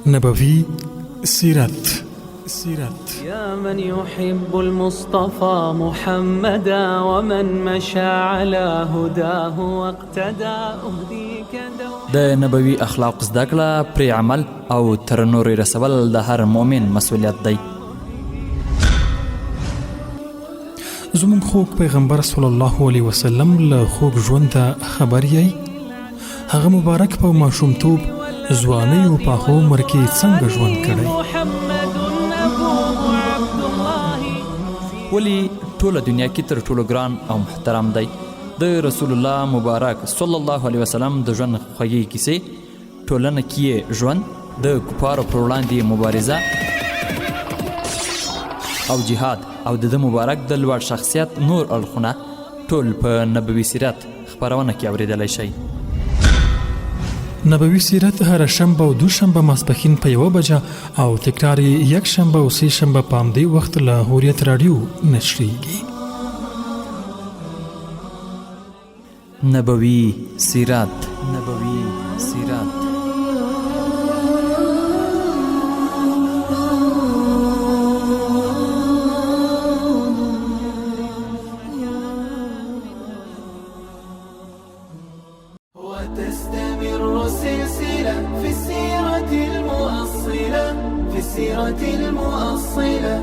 نبوي سيرت يا من يحب المصطفى محمدا ومن مشى على هداه واقتدى أهديك د نبوي اخلاق زده کړه پرې عمل او تر نورې رسول د هر مؤمن مسؤلیت دی. زموږ خوږ پیغمبر صلی الله علیه وسلم له خوږ ژونده خبر یې هغه مبارک په ماشومتوب ځوانۍ او پاخه عمر کې څنګه ژوند کړی. ولی ټوله دنیا کې تر ټولو ګران او محترم دی د رسول الله مبارک صلی الله علیه وسلم د ژوند خوږې کیسې ټولنه کې ژوند د کفارو پر وړاندې مبارزه او جهاد او د مبارک د لوړ شخصیت نور اړخونه ټول په نبوي سیرت خپرونه کې اوریدلی شئ. نبوي سیرت هر شنبه او دوشنبه ماسپښین په 1 بجه او تکرار یک شنبه او سه شنبه په همدې وخت له هوریت رادیو نشریږي. نبوي سیرت. وتستمر سلسلة في السيرة المؤصلة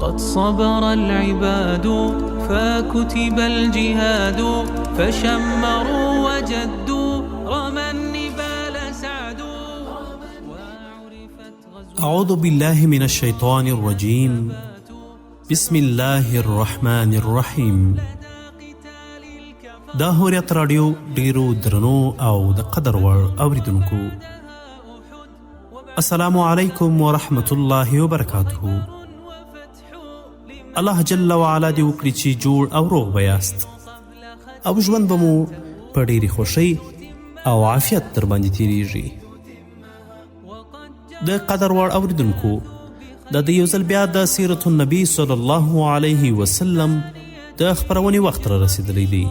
قد صبر العباد فكتب الجهاد فشمروا وجدوا رمى النبال سعدوا أعوذ بالله من الشيطان الرجيم. بسم الله الرحمن الرحيم. دا هوریت رادیو ډیرو درنو او د قدر وړ اوریدونکو السلام علیکم ورحمت الله وبرکاته. الله جل وعلا دې وکړي چې جوړ او روغ به یاست او ژوند به مو په ډیرې خوښۍ او عافیت در باندې تیریږي. د قدر وړ اوریدونکو د یو ځل بیا د سیرت النبی صلی الله علیه وسلم د خپرونې وخت را رسیدلی دی.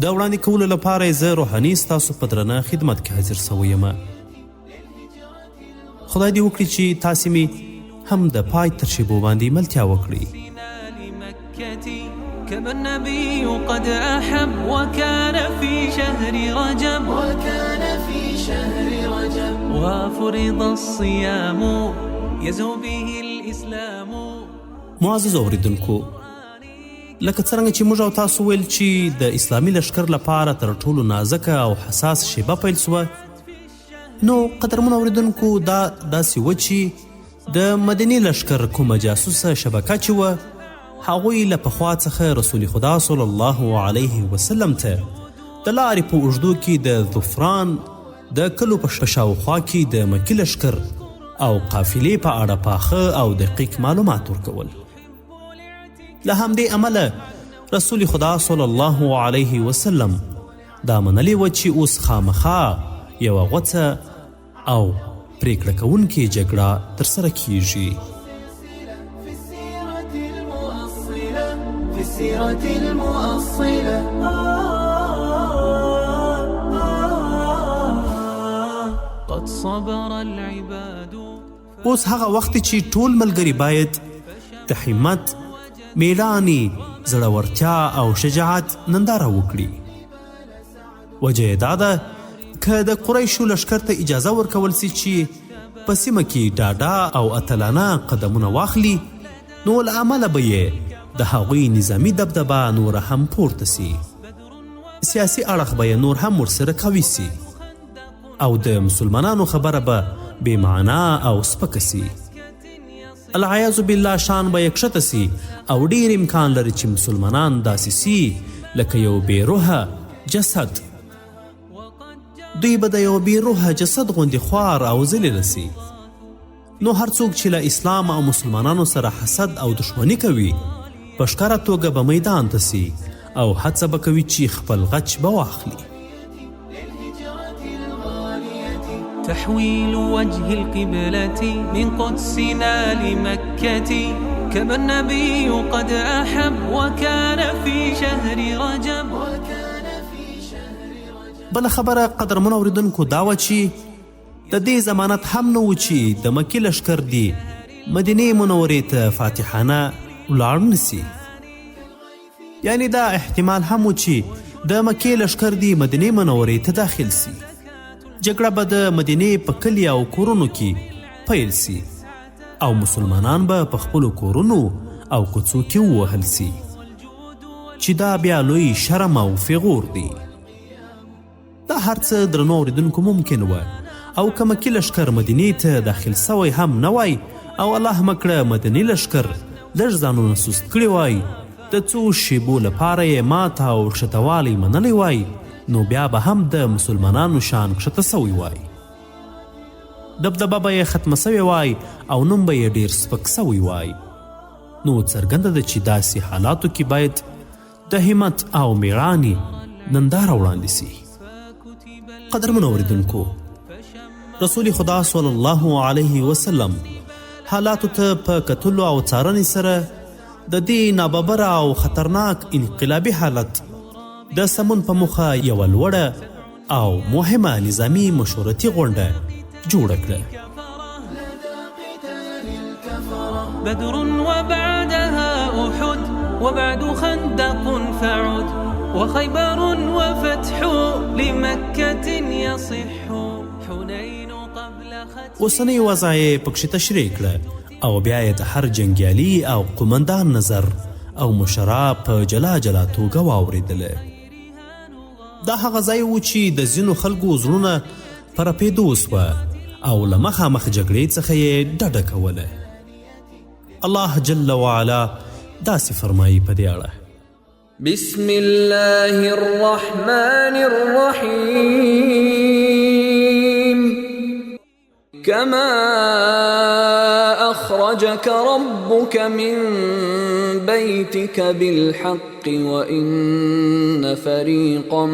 د وړاندې کولو لپاره زه روحاني ستاسو په درنه خدمت کې حاضر سوی یم. خدای دې وکړي چې تاسې مې هم د پای تر شیبو باندې ملتیا وکړي. كما النبي قد أحب وكان في شهر رجب وفرض الصيام يزهو به الإسلام. معزز اوریدونکو لکه څرنګه چې موږ او تاسو ویل چې د اسلامي لښکر لپاره تر ټولو نازکه او حساس شیبه پیل سوه، نو قدرمن اوریدونکو دا داسې وه چې د مدني لښکر کومه جاسوسه شبکه چې وه هغوی له پخوا څخه رسول خدا صلی الله علیه وسلم ته د لارې په اوږدو کې د ظفران د کلو په شاوخوا کې د مکي لښکر او قافلې په اړه پاخه او دقیق معلومات ورکول. له همدې امله رسول خدا صلی الله علیه وسلم دا منلې وه چې اوس خامخا یوه غوڅه او پریکړه کوونکې جګړه ترسره کیږي. في السيرة المؤصلة قد صبر العباد. اوس هغه وخت چې ټول ملګري باید د همت، میړانې، زړورتیا او شجاعت ننداره وکړي. وجه یې دا ده که د قریشو لښکر ته اجازه ورکول سي چې په سیمه کې ډاډه او اتلانه قدمونه واخلي، نو له امله به یې د هغوی نظامي دبدبه نوره هم پورته سي، سیاسي اړخ به یې نور هم ورسره قوي سي او د مسلمانانو خبره به بې معنا او سپکه سي. العیاذ بالله شان به یې کښته سي او ډیر امکان لري چې مسلمانان داسې سي لکه یو بې روحه جسد. دوی به د یو بې روحه جسد غوندې خوار او ذلیله سي. نو هر څوک چې له اسلام او مسلمانانو سره حسد او دشمني کوي په ښکاره توګه به میدان ته سي او هڅه به کوي چې خپل غچ به واخلي. تحويل وجه القبلة من قدسنا لمكة كما النبي قد أحب وكان في شهر رجب بله خبره قدرمنو اوریدونکو دا وه چې د دې ضمانت هم نه و چې د مکې لښکر دې مدینې منورې ته فاتحانه ولاړ نسي. یعنی دا احتمال هم و چې د مکې لښکر دې مدینې منورې ته داخل سي. جګړه به د مدینې په کلي او کورونو کې پیل سي او مسلمانان به په خپلو کورونو او کوڅو کې ووهل سي چې دا بیا لوی شرم او فغور دی. دا هر څه درنو اوریدونکو ممکن وه او که مکې لښکر مدینې ته داخل سوی هم نه وای او الله مکړه مدینې لښکر لږ ځانونه سست کړي وای د څو شیبو لپاره یې ماته او ښکتهوالی منلی وای نو بیا به هم د مسلمانانو شان ښکته سوی وای. دبدبه به یې ختمه سوې وای او نوم به یې ډېر سپک سوی وای. نو څرګنده ده چې داسې حالاتو کې باید د همت او میړانې ننداره وړاندې سي. قدرمنو اوریدونکو، رسول خدا صلی الله علیه وسلم حالاتو ته په کتلو او څارنې سره د دې ناببره او خطرناک انقلابي حالت د سمون په موخه یوه لوړه او مهمه نظامي مشورتي غونډه جوړه کړه. بدر وبعدها أحد وبعد خندق فعد وخيبر وفتح لمكة يصح حنين قبل ختم. اوسنۍ وضع یې پکښې تشریح کړه او بیا یې د هر جنګیالي او قمندان نظر او مشره په جلا جلا توګه واورېدله. دا هغه ځای و چې د ځینو خلکو زړونه په رپېدو سوه او له مخامخ جګړې څخه یې ډډه کوله. الله جل وعلا داسې فرمایي په دې اړه: بسم الله الرحمن الرحيم كما أخرجك ربك من بيتك بالحق وإن فريقا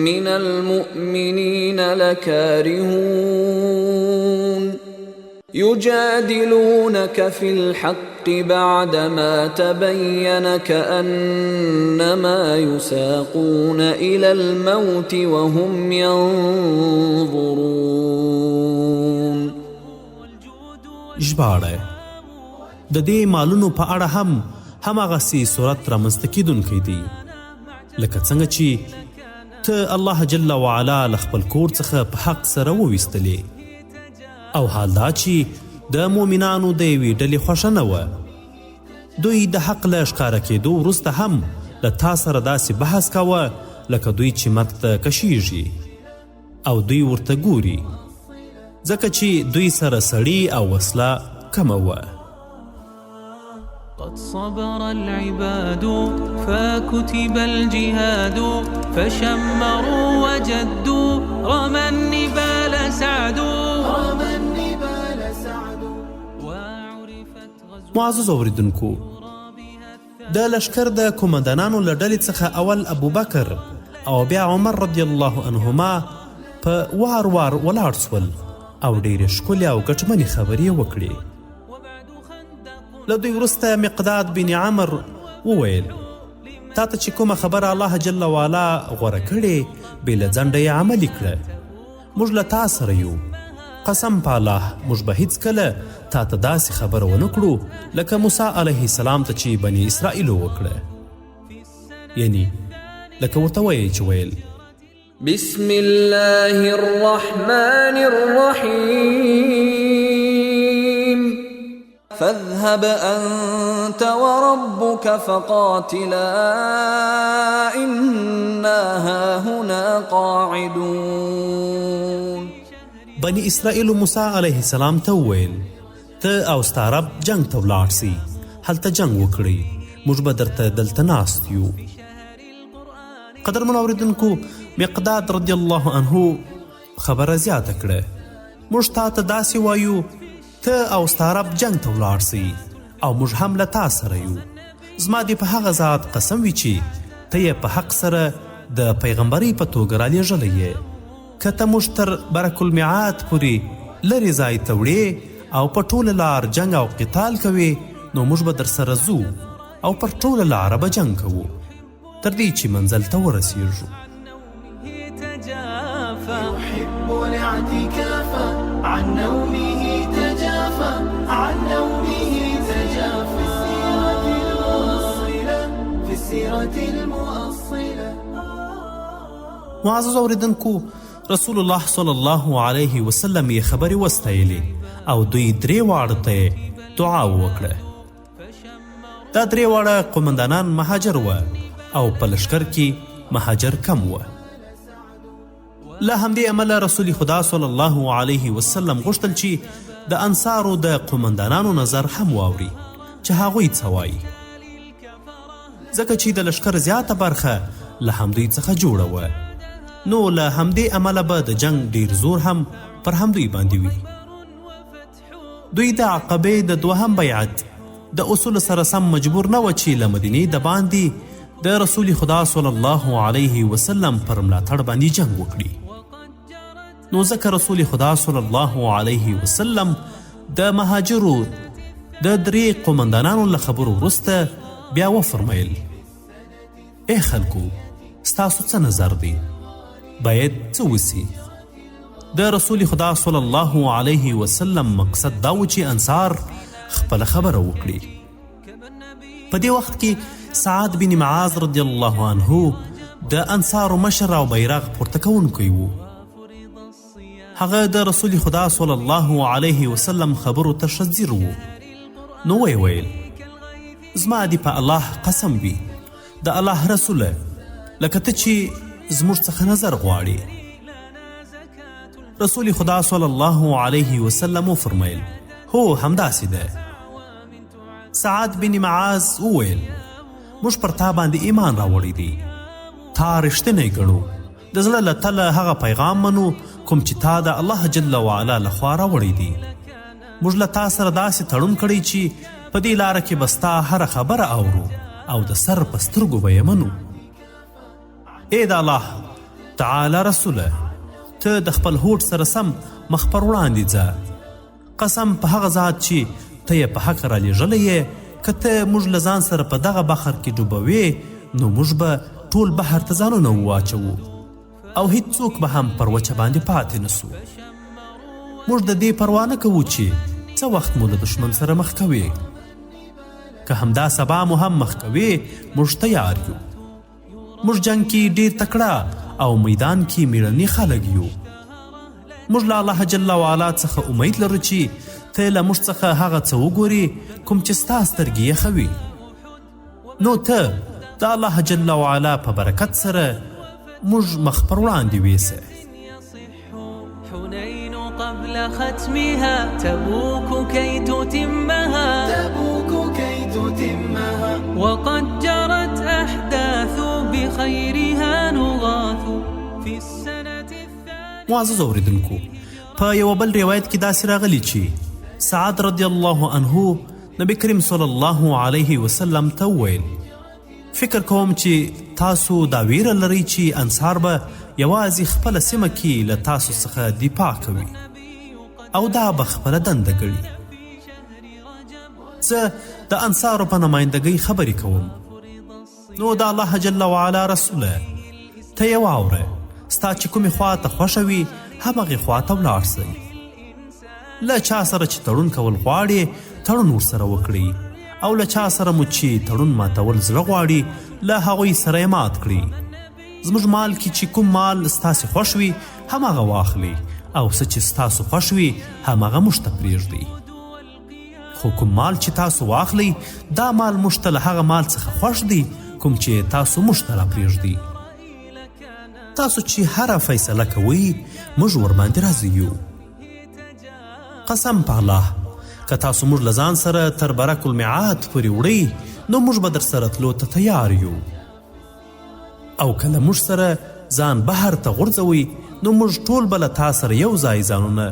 من المؤمنين لكارهون يجادلونك في الحق بعدما تبين كأنما يساقون إلى الموت وهم ينظرون. ژباړه د دې مالونو په اړه هم هماغسې صورت رامنځته کیدونکی دی لکه څنګه چې ته الله جل وعلا له خپل کور څخه په حق سره وویستلې او حال دا چې د مؤمنانو د یوې ډلې خوښه نه وه. دوی د حق له ښکاره کېدو وروسته هم له تا سره داسې بحث کاوه لکه دوی چې مرګ ته کشیږي او دوی ورته ګوري ځکه چې دوی سره سړي او وسله کمه وه. قد صبر العباد فكتب الجهاد فشمروا وجدوا رمى النبال سعدوا معزز اوریدونکو، د لښکر د قومندانانو له ډلې څخه اول ابوبکر او بیا عمر رضی الله عنهما په وار وار ولاړ سول او ډېرې ښکلې او ګټمنې خبرې وکړې. له دوی وروسته مقداد بن عمر وویل: تا ته چې کومه خبره الله جل وعلا غوره کړې بې له ځنډه یې عملي کړه. موږ له تا سره یو، قسم په الله موږ به هیڅکله تا ته داسې خبره ونه کړو لکه موسی علیه السلام ته چې بني اسرائیلو وکړه. یعنی لکه ورته وایي چې ویل: بسم الله الرحمن الرحيم فاذهب أنت وربك فقاتلا إنا هاهنا قاعدون. بني اسرائیل موسی علیه السلام ته وویل: ته او ستا رب جنگ ته ولاړ سي، هلته جنگ وکړئ، موږ به درته دلته ناست یو. قدرمنو اوریدونکو، مقداد رضی الله عنه خبره زیاته کړه: موږ تا ته داسې وایو ته او ستا رب جنگ ته ولاړ سي او موږ هم له تا سره یو. زما دې په هغه ذات قسم وي چې ته یې په حق سره د پیغمبرۍ په توګه رالیږلی یې. که ته موږ تر برک المعاد پورې لرې ځای ته وړې او په ټوله لار جنگ او قتال کوې نو موږ به در سره ځو او پر ټوله لاره به جنگ کوو تر دې چې منزل ته ورسیږو. يحب الاعتكاف عن نومه تجافى عن نومه تجافى في السيرة المؤصلة. معزز اوریدونکو، رسول الله صلی الله علیه وسلم یې خبرې وستایلې او دوی درې واړو ته دعا وکړه. دا درې واړه قومندانان مهاجر وه او په لشکر کې مهاجر کم وه. له همدې امله رسول خدا صلی الله علیه وسلم غوښتل چې د انصارو د قومندانانو نظر هم واوري چې هغوی څه وایي، ځکه چې د لشکر زیاته برخه له همدوی څخه جوړه وه، نو له همدې امله به د جنگ ډیر زور هم پر همدوی باندې وي. دوی د عقبې د دوهم بیعت د اصول سره سم مجبور نه و چې له مدینې د باندې د رسول خدا صلی الله علیه وسلم پر ملاتړ باندې جنگ وکړي. نو ځکه رسول خدا صلی الله علیه وسلم د مهاجرو د درې قومندانانو له خبرو وروسته بیا وفرمیل: ای خلکو، ستاسو څه نظر دی؟ باید څه وسی؟ د رسول خدا صلی الله علیه وسلم مقصد دا و چې انصار خپله خبره وکړي. په دې وخت کې سعد بن معاذ رضی الله عنه د انصارو مشر او بیرغ پورته کوونکی و. هغه د رسول خدا صلی الله علیه وسلم خبرو ته ښه ځیر و. نو ویې ویل: زما دې په الله قسم وي، د الله رسوله، لکه ته چې زموږ څخه نظر غواړي. رسول خدا صلی الله علیه وسلم وفرمیل: هو، همداسې ده. سعد بن معاذ وویل: موږ پر تا باندې ایمان راوړی دی، تا رښتینی ګڼو، د زړه له تله هغه پیغام منو کوم چې تا د الله جل وعلا لخوا راوړی دی. موږ له تا سره داسې تړون کړی چې په دې لاره کې به ستا هره خبره اورو او د سر په سترګو به یې منو. ای د الله تعالی رسوله، ته د خپل هوډ سره سم مخ پر وړاندې ځه. قسم په هغه ذات چې ته یې په حق را لېږلی یې، که ته موږ له ځان سره په دغه بحر کې ډوبوې، نو موږ به ټول بحر ته ځانونه وواچوو او هیڅوک به هم پر وچه باندې پاتې نسو. موږ د دې پروا نه کوو چې څه وخت مو له دښمن سره مخ کوې. که همدا سبا مو هم مخ کوې، موږ تیار یو. موږ جنگ کې ډیر تکړه او میدان کې میړني خلک یو. موږ له الله جل وعلا څخه امید لرو چې ته له موږ څخه هغه څه وګورې کوم چې ستا سترګې یې ښه وي. نو ته د الله جل وعلا په برکت سره موږ مخ پر وړاندې ویسه. حنين قبل ختمها، تبوك كي تتمها، تبوك كي تتمها، وقد جرت أحداث بخيرها نغاث في السنة الثانية. معزز اوریدونکو، په یو بل روایت کې داسې راغلی چې سعد رضی الله عنه نبی کریم صلی الله علیه وسلم ته وویل: فکر کوم چې تاسو دا ویره لرئ چې انصار به یوازې خپله سیمه کې له تاسو څخه دفاع کوي او دا به خپله دنده ګڼي. زه د انصارو په نمایندګۍ خبرې کوم. نو د الله جل وعلا رسوله، ته یې واوره، ستا چې کومې خوا ته خوښه وي همغې خوا ته ولاړ سئ. له چا سره چې تړون کول غواړې تړون ورسره وکړئ، او له چا سره مو چې تړون ماتول زړه غواړي له هغوی سره یې مات کړي. زموږ مال کې چې کوم مال ستاسې خوښ وي همغه واخلئ، او څه چې ستاسو خوښ وي همغه موږ ته پرېږدئ. خو کوم مال چې تاسو واخلئ، دا مال موږ ته له هغه مال څخه خوښ دی کوم چې تاسو موږ ته راپرېږدئ. تاسو چې هره فیصله کوئ موږ ورباندې راضي یو. قسم په الله، که تاسو موږ له ځان سره تر برک المعاد پورې وړئ، نو موږ به در سره تلو ته تیار یو. او کله موږ سره ځان بحر ته غورځوئ، نو موږ ټول به له تا سره یو ځای ځانونه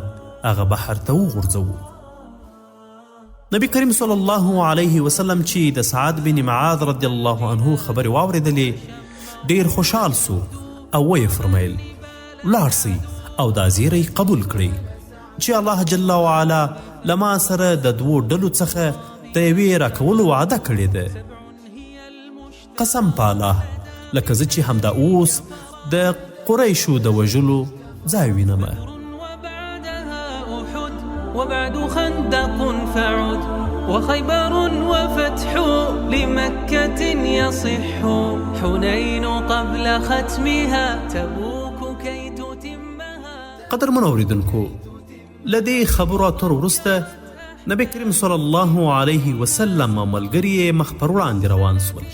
هغه بحر ته وغورځوو. نبی کریم صلی الله علیه وسلم چې د سعد بن معاذ رضی الله عنه خبرې واورېدلې، ډیر خوشحال سو او ویې فرمیل: ولاړ سئ او دا زیری قبول کړئ چې الله جل وعلا له ما سره د دوو ډلو څخه د یوې راکولو وعده کړې ده. قسم په الله، لکه زه چې همدا اوس د قریشو د وژلو ځای وینمه. وبعدها أحد وبعد خندق فعد وخيبر وفتح لمكة يصح حنين قبل ختمها تبوك كي تتمها. قدرمنو اوریدونکو، له دې خبرو اترو وروسته نبی کریم صلی الله علیه وسلم او ملګري یې مخ پر وړاندې روان سول.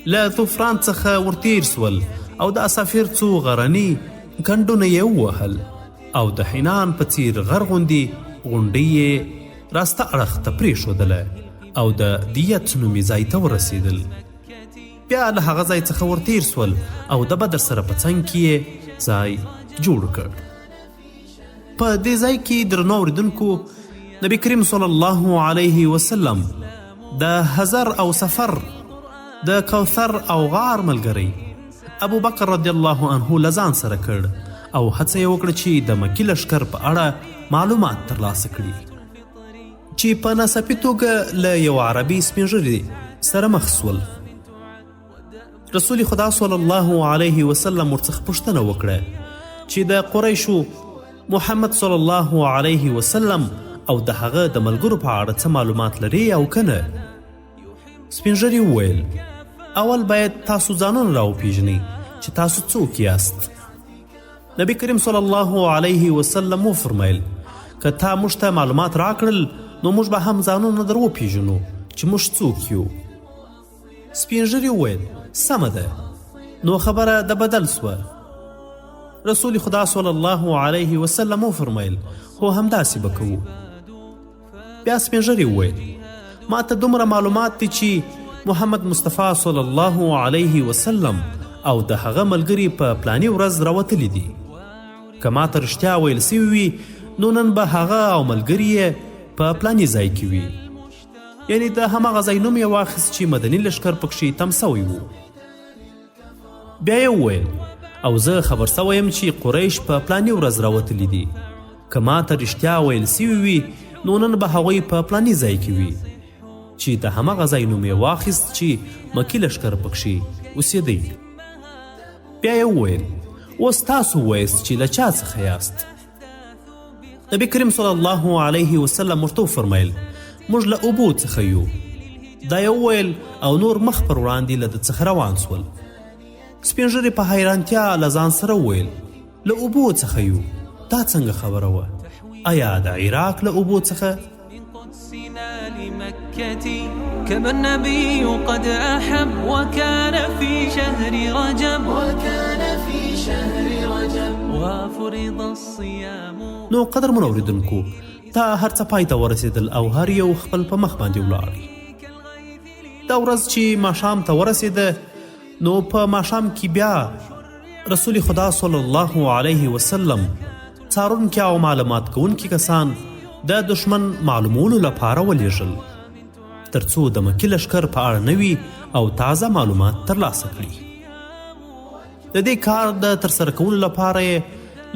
له طوفران څخه ورتیر سول او د اسافیر څو غرني کنډونه یې ووهل او د حنان په څیر غرغوندي غونډۍ یې راسته اړخ ته پرېښودله او د دیت نومي ځای ته ورسېدل. بیا له هغه ځای څخه ورتیر سول او د بدر سره په څنګ کې یې ځای جوړ کړ. په دې ځای کې درنو اوریدونکو، نبی کریم صلی الله علیه وسلم د هزر او سفر د کوثر او غار ملګری ابو بکر رضی الله عنه له ځان سره کړ او هڅه یې وکړه چې د مکي لښکر په اړه معلومات ترلاسه کړي چې په ناڅاپي توګه له یو عربي سپین ږیري سره مخ سول. رسول خدا صلی الله علیه وسلم ورڅخه پوښتنه وکړه چې د قریشو محمد صلی الله علیه وسلم او د هغه د ملګرو په اړه څه معلومات لري او کنه. سپین ږیري وویل اول باید تاسو ځانونه راوپیژنئ چې تاسو څوک یاست. نبی کریم صلی الله علیه وسلم وفرمیل که تا موږ ته معلومات راکړل نو موږ به هم ځانونه در وپیژنو چې موږ څوک یو. سپین ږیري وویل سمه ده، نو خبره د بدل سوه. رسول خدا صلی الله علیه وسلم وفرمیل هو همداسې به کوو. بیا سپین ږیري وویل ما ته دومره معلومات دي چې محمد مصطفی صلی الله علیه وسلم او د هغه ملګري په پلاني ورځ راوتلي دي. که ما ته رښتیا ویل سوي وي نو نن به هغه او ملګري یې په پلاني ځای کې وي. یعنی د هماغه ځای نوم یې واخیست چې مدني لښکر پکښې تم سوی و. بیا یې وویل او زه خبر سوی یم چې قریش په پلاني ورځ راوتلي دي. که ما ته رښتیا ویل سوي وي نو نن به هغوی په پلاني ځای کې وي چې د هماغه ځای نوم یې واخیست چې مکي لښکر پکښې اوسېدی. بیا یې وویل اوس تاسو ووایست چې له چا څخه یاست. نبی کریم صلی الله علیه وسلم ورته وفرمیل موږ له اوبو څخه یو. دا یې وویل او نور مخ پر وړاندې له ده څخه روان سول. سپین ږیري په حیرانتیا له ځان سره وویل له اوبو څخه یو، دا څنګه خبره وه؟ آیا د عراق له اوبو څخه؟ لمكة كما النبي قد أحب وكان في شهر رجب وفرض الصيام. نو قدرمنو اوریدونکو، تا هر څه پای ته ورسېدل او هر یو خپل په مخ باندې ولاړ. دا ورځ چې ماښام ته ورسېده نو په ماښام کې بیا رسول خدا صلی الله علیه وسلم څارونکي او معلومات کوونکي کسان د دشمن معلومولو لپاره ولیږل تر څو د مکي لښکر په اړه نوي او تازه معلومات ترلاسه کړي. د دې کار د ترسره کولو لپاره یې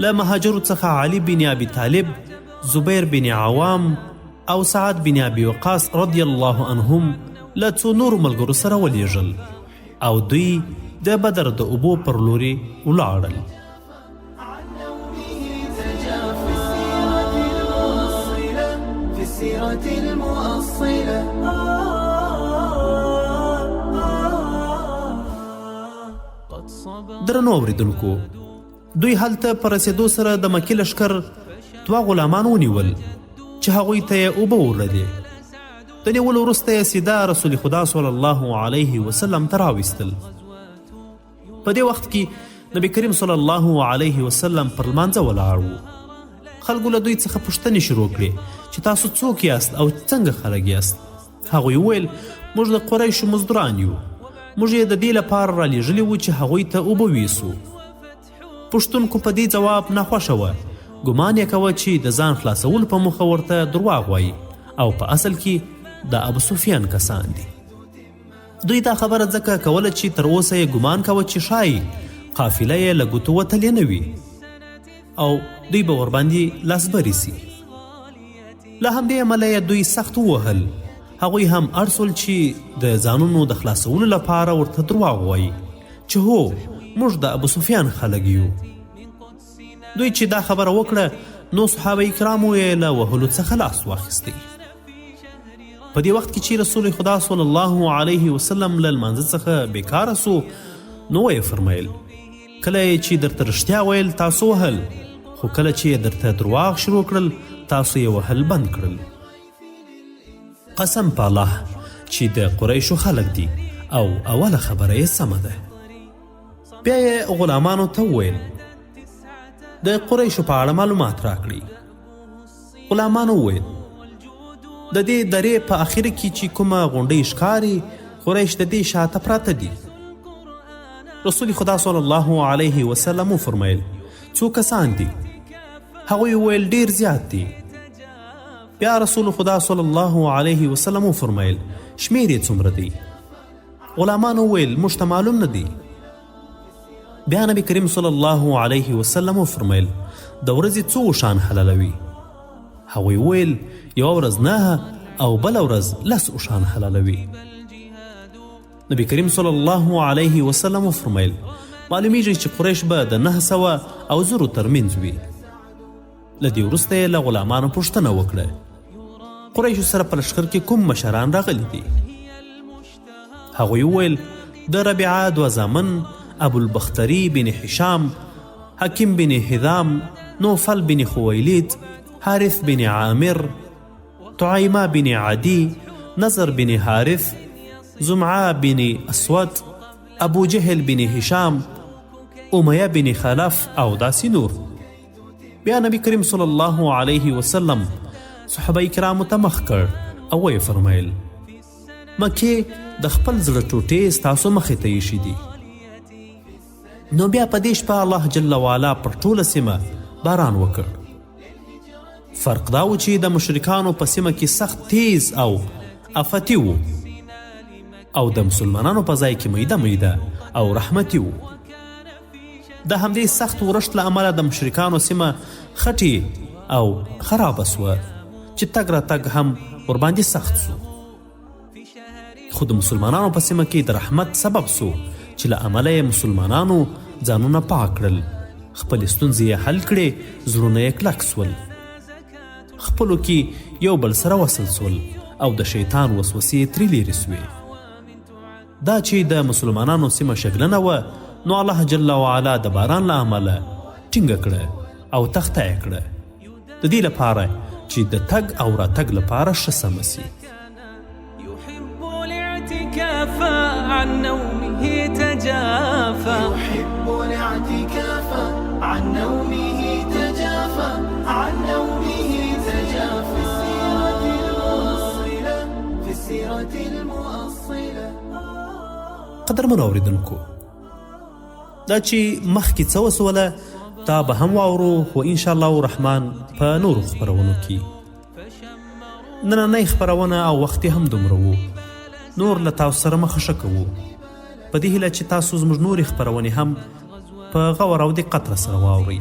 له مهاجرو څخه علي بن ابي طالب، زبیر بن عوام او سعد بن ابي وقاص رضی الله عنهم له څو نورو ملګرو سره ولیږل او دوی د بدر د اوبو پر لوري ولاړل. درنو اوریدونکو، دوی هلته په رسېدو سره د مکي لښکر 2 غلامان ونیول چې هغوی ته یې اوبه ورلدې. د نیولو وروسته یې سیده رسول خدا صلی الله علیه وسلم ته راویستل. په دې وخت کې نبی کریم صلی الله علیه وسلم پر لمانځه ولاړ و. خلکو له دوی څخه پوښتنې شروع کړې چې تاسو څوک یاست او څنګه خلک یاست؟ هغوی وویل موږ د قریشو مزدوران یو، موږ یې د دې لپاره رالیږلي وو چې هغوی ته اوبه ویسو. پوښتونکو په دې جواب ناخوښه وه. ګمان یې کوه چې د ځان خلاصولو په موخه ورته درواغ وایي او په اصل کې د ابو سفیان کسان دي. دوی دا خبره ځکه کوله چې تر اوسه یې ګمان کوه چې ښایي قافله یې له ګوتو وتلې نه وي او دوی به ورباندې لاسبري سي. له همدې امله یې دوی سخت ووهل. هغوی هم اړ سول چې د ځانونو د خلاصولو لپاره ورته درواغ وایي چې هو موږ د ابو سفیان خلک یو. دوی چې دا خبره وکړه نو صحابه کرامو یې له وهلو څخه لاس واخیستی. په دې وخت کې چې رسول خدا صلی الله علیه وسلم له لمانځه څخه بیکاره سو نو یې فرمیل کله چې درته رښتیا ویل تاسو وهل، خو کله چې درته درواغ شروع کړل تاسو یې وهل بند کړل. قسم په الله چې د قریشو خلک دي او اوله خبره یې سمه ده. بیا یې غلامانو ته وویل د قریشو په اړه معلومات راکړي. غلامانو وویل د دې درې په اخر کې چې کومه غونډۍ ښکاري قریش د دې شاته پراته دي. رسول خدا صلی الله علیه وسلم وفرمیل څو کسان دي؟ هغوی وویل ډیر زیات دي. بیا رسول خدا صلی الله علیه وسلم وفرمیل شمیر یې څومره دی؟ غلامان وویل موږ ته معلوم نه دی. بیا نبی کریم صلی الله علیه وسلم وفرمیل د ورځې څو اوښان حلالوي؟ هغوی وویل یوه ورځ 9 او بله ورځ 10 اوښان حلالوي. نبی کریم صلی الله علیه وسلم وفرمیل معلومیږي چې قریش به د 900 او 1000 ترمنځ وي. له دې وروسته یې له غلامانو پوښتنه وکړه قریشو سره په لښکر کې کوم مشران راغلي دي؟ هغوی وویل د ربیعه 2 زامن ابو البختری بن هشام، حکیم بن هذام، نوفل بن خویلید، حارث بن عامر، طعیمه بن عدی، نظر بن حارث، زمعه بن اسود، ابو جهل بن هشام، امیه بن خلف او داسې نور. بیا نبی کریم صلی الله علیه وسلم صحابه کرامو ته مخ کړ او ویې فرمیل مکې د خپل زړه ټوټې ستاسو مخې ته ایښي دي. نو بیا په دې شپه الله جل وعلا پر ټوله سیمه باران وکړ. فرق دا و چې د مشرکانو په سیمه کې سخت تیز او افتی و او د مسلمانانو په ځای کې میده میده او رحمتي و. د همدې سخت ورشت له امله د مشرکانو سیمه خټې او خرابه سوه چې تګ راتګ هم ورباندې سخت سو. خو د مسلمانانو په سیمه کې د رحمت سبب سو چې له امله یې مسلمانانو ځانونه پاک کړل، خپلې ستونزې یې حل کړې، زړونه یې کلک سول، خپلو کې یو بل سره وصل سول او د شیطان وسوسې ترې لیرې سوې. دا چې د مسلمانانو سیمه شګلنه وه نو الله جل وعلا د باران له امله ټینګه کړه او تخته یې کړه د دې لپاره چې د تګ او راتګ لپاره ښه سمه سي. يحب الاعتكاف عن نومه تجافى، يحب الاعتكاف عن نومه تجافى، عن نومه تجافى. في السيرة المؤصلة. قدرمنو اوریدونکو، دا چې مخکې څه وسوله تا به هم واورو، خو انشاءالله الرحمن په نورو خپرونو کې. نننۍ خپرونه او وخت هم دومره و، نور له تاسو سره مخه ښه کوو په دې هیله چې تاسو زموږ نورې خپرونې هم په غور او دقت سره واورئ.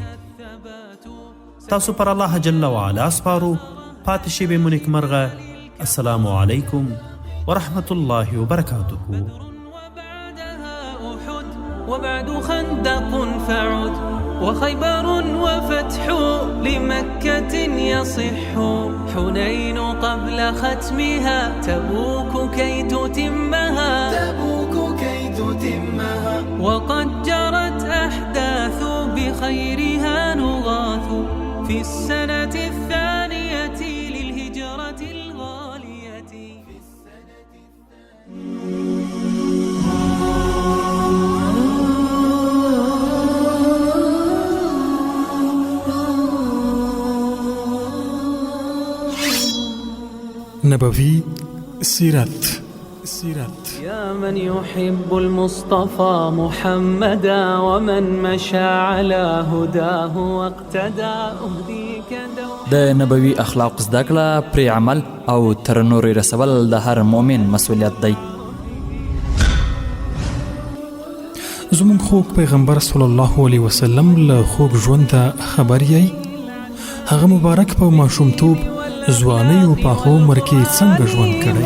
تاسو پر الله جل وعلا سپارو. پاتې شئ به مو نیکمرغه. السلام علیکم ورحمة الله وبرکاته. وبعد خندق فعد وخيبر وفتح لمكة يصح، حنين قبل ختمها، تبوك كي تتمها، تبوك كي تتمها. وقد جرت أحداث بخيرها نغاث في السنة 2 للهجرة الغالية. نبوي سيرت. يا من يحب المصطفى محمدا ومن مشى على هداه واقتدى، أهديك د نبوي اخلاق زده کړه، پرې عمل او تر نورې رسول د هر مؤمن مسؤلیت دی. زموږ خوږ پیغمبر صلی الله علیه وسلم له خوږ ژونده خبر یې هغه مبارک په ماشومتوب ځوانۍ او پاخه عمر کې څنګه ژوند کړی.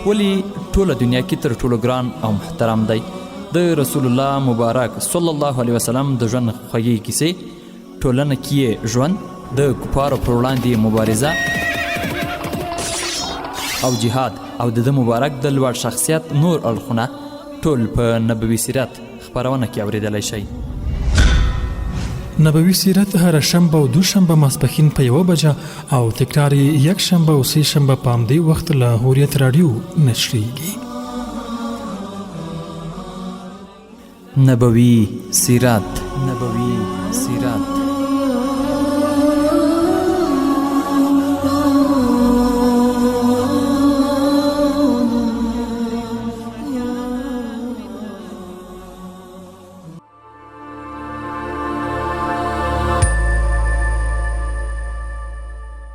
ولی ټوله دنیا کې تر ټولو ګران او محترم دی د رسول الله مبارک صلی الله علیه وسلم د ژوند خوږې کیسې، ټولنه کې ژوند، د کفارو پر وړاندې مبارزه او جهاد او د مبارک د لوړ شخصیت نور اړخونه ټول په نبوي سیرت خپرونه کې اوریدلی شئ. نبوي سیرت هر شنبه او دوشنبه ماسپښین په 1 بجه او تکرار یې یک شنبه او سه شنبه په همدې وخت له هوریت راډیو نشریږي. نبوي سیرت، نبوي سیرت.